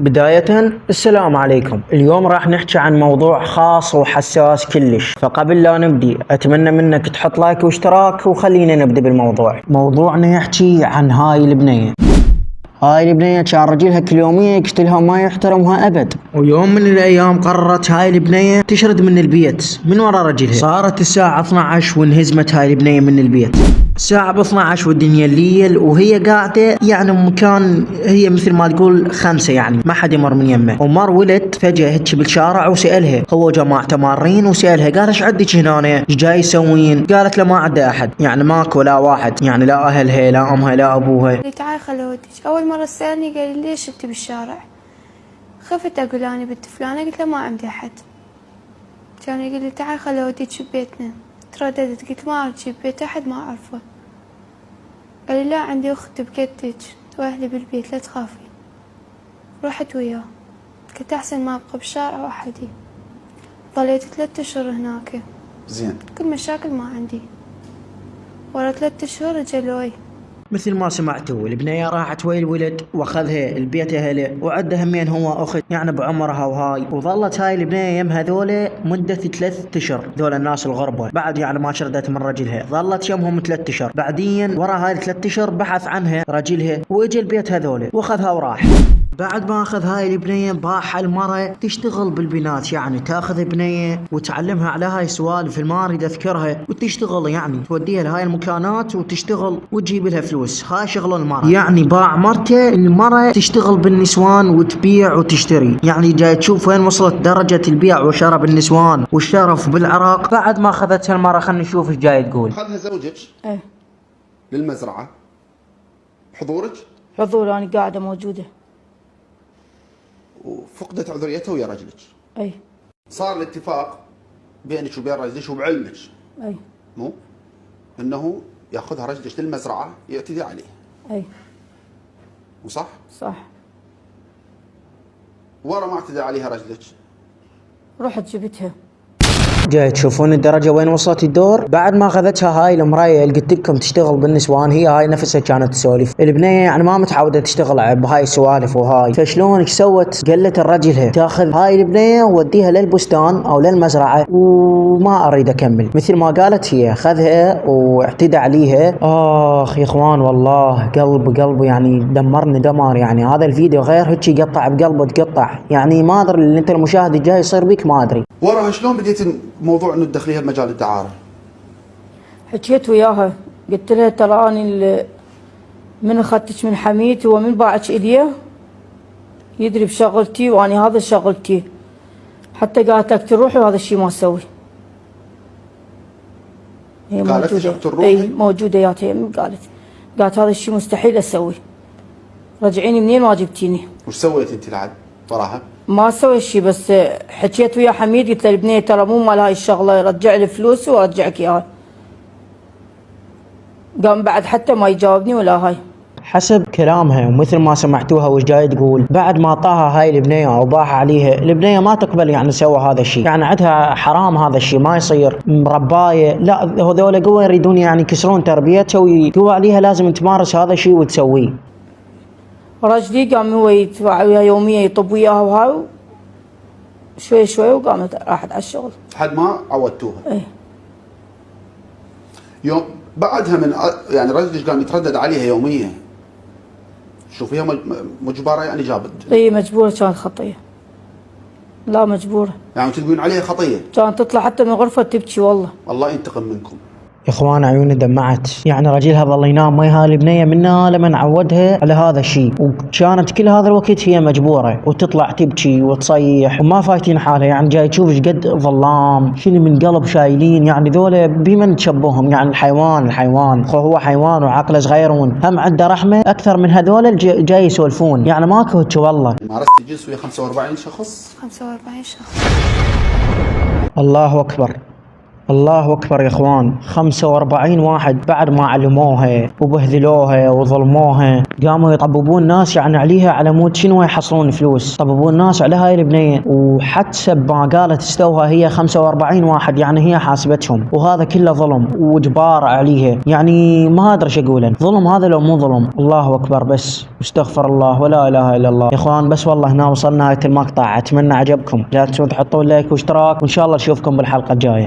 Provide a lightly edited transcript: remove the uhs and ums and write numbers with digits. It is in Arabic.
بداية السلام عليكم. اليوم راح نحكي عن موضوع خاص وحساس كلش، فقبل لا نبدي اتمنى منك تحط لايك واشتراك وخلينا نبدي بالموضوع. موضوعنا يحكي عن هاي البنية. هاي البنية كان رجلها كل يومية يقتلها وما يحترمها ابد، ويوم من الايام قررت هاي البنية تشرد من البيت من ورا رجلها. صارت الساعة 12 وانهزمت هاي البنية من البيت. الساعة ب 12 والدنيا الليل وهي قاعدة يعني مكان هي مثل ما تقول خمسة، يعني ما حد يمر من يمه. ومر ولد فجأة هيك بالشارع وسألها، هو جماعته مارين وسألها قال ايش عندك هنا؟ ايش جاي يسوين؟ قالت له ما عنده احد، يعني ماكو لا واحد، يعني لا اهلها لا امها لا ابوها. قلت تعال خل اوديك. اول مرة سألني قال لي ليش انت بالشارع؟ خفت اقول انا بنت فلانة، قلت له ما عندي احد. كان يقول لي تعال خل اوديك بيتنا. ترددت قلت ما اعرف بيت احد ما اعرفه. قال لي لا عندي اخت بكتك واهلي بالبيت لا تخافي. رحت وياه، قلت احسن ما ابقى بالشارع وحدي. ظليت 3 اشهر هناك. زين. كل مشاكل ما عندي. ورا 3 اشهر رجلوي. مثل ما سمعتوا البنية راحت ويا الولد واخذها البيت اهله، وعده همين هو اخت يعني بعمرها وهاي. وظلت هاي البنية يم هذول مدة 3 اشهر، ذول الناس الغربة بعد يعني ما شردت من رجلها. ظلت يمهم 3 اشهر. بعدين ورا هاي 3 اشهر بحث عنها رجلها واجى البيت هذول واخذها وراح. بعد ما اخذ هاي البنية باح المرة تشتغل بالبنات، يعني تاخذ بنية وتعلمها على هاي سوالف ما اريد اذكرها، وتشتغل يعني توديها لهاي المكانات وتشتغل وتجيب لها فلوس. هاي شغل المرة، يعني باع مرته المرة تشتغل بالنسوان وتبيع وتشتري. يعني جاي تشوف وين وصلت درجة البيع وشراء بالنسوان والشرف بالعراق. بعد ما اخذتها المرة خلينا نشوف ايش جاي تقول. اخذها زوجك ايه للمزرعة بحضورك حضور، انا قاعده موجوده. وفقدت عذريتها ويا رجلك. اي صار الاتفاق بينك وبين رجلك وبعلمك اي مو انه ياخذها رجلك للمزرعة يعتدي عليه. اي وصح؟ صح. ورا ما اعتدى عليها رجلك رحت جبتها. جاي تشوفون الدرجة وين وصلت الدور. بعد ما اخذتها هاي المراية اللي قلت لكم تشتغل بالنسوان، هي هاي نفسها كانت تسولف. البنية يعني ما متعودة تشتغل بهاي السوالف وهاي، فشلون ايش سوت؟ قالت لرجلها تاخذ هاي البنية ووديها للبستان او للمزرعة وما اريد اكمل. مثل ما قالت هي اخذها واعتدى عليها. اخ يا اخوان والله قلب يعني دمرني دمار. يعني هذا الفيديو غير هيك يقطع بقلبه تقطع، يعني ما ادري اللي انت المشاهد الجاي يصير بيك ما ادري. وراها شلون بديت موضوع انه تدخليها بمجال الدعارة؟ حكيت وياها قلت لها ترى اني من اخذتك من حميتي ومن باعك اليه يدري بشغلتي واني هذا شغلتي. حتى قالت لك تروحي وهذا الشيء ما اسوي. هي قالت موجوده. لك تروحي؟ اي موجوده ياتي. قالت هذا الشيء مستحيل اسوي. رجعيني منين ما جبتيني. وش سويت انت لعد وراها؟ ما اسوي شيء، بس حكيت ويا حميد قلت له البنيه ترى مو مال هاي الشغله، رجع لي فلوسي وارجعك اياها. قام بعد حتى ما يجاوبني ولا هاي. حسب كلامها ومثل ما سمعتوها وش جاي تقول، بعد ما طاها هاي البنية او باح عليها، البنية ما تقبل يعني سوى هذا الشيء، يعني عندها حرام هذا الشيء ما يصير. مرباية لا، هذول قوة يريدون يعني يكسرون تربيتها ويقوى عليها لازم تمارس هذا الشيء وتسويه. رجلي قام هو يتبع وياها يوميا يطب وياها وهاي شوي شوي وقامت راحت على الشغل. لحد ما عودتوها. ايه يوم بعدها من يعني رجلك قام يتردد عليها يوميا، شوفيها مجبرة يعني جابت. اي مجبورة كانت خطية. لا مجبورة. يعني تقولون عليها خطية؟ كانت تطلع حتى من غرفة تبكي والله. الله ينتقم منكم. يا اخوان عيوني دمعت، يعني رجلها ظل ينام ويا البنية منا لمن عودها على هذا الشيء، وكانت كل هذا الوقت هي مجبورة وتطلع تبكي وتصيح وما فايتين حالها. يعني جاي تشوف ايش قد ظلام شنو من قلب شايلين، يعني ذولا بمن تشبههم؟ يعني الحيوان هو حيوان وعقله صغيرون، هم عنده رحمة اكثر من هذول جاي يسولفون. يعني ماكو هيك والله. مارستي جنس ويا 45 شخص؟ 45 شخص. الله اكبر الله اكبر يا اخوان، 45 واحد بعد ما علموها وبهذلوها وظلموها قاموا يطببون ناس يعني عليها على مود شنو يحصلون فلوس، طببون ناس على هاي البنيه، وحسب ما قالت استوها هي 45 واحد يعني هي حاسبتهم، وهذا كله ظلم واجبار عليها، يعني ما ادري ايش اقول، ظلم هذا لو مو ظلم. الله اكبر، بس استغفر الله ولا اله الا الله. يا اخوان بس والله هنا وصلنا نهايه المقطع، اتمنى عجبكم، لا تنسون تحطون لايك واشتراك، وان شاء الله نشوفكم بالحلقه الجايه.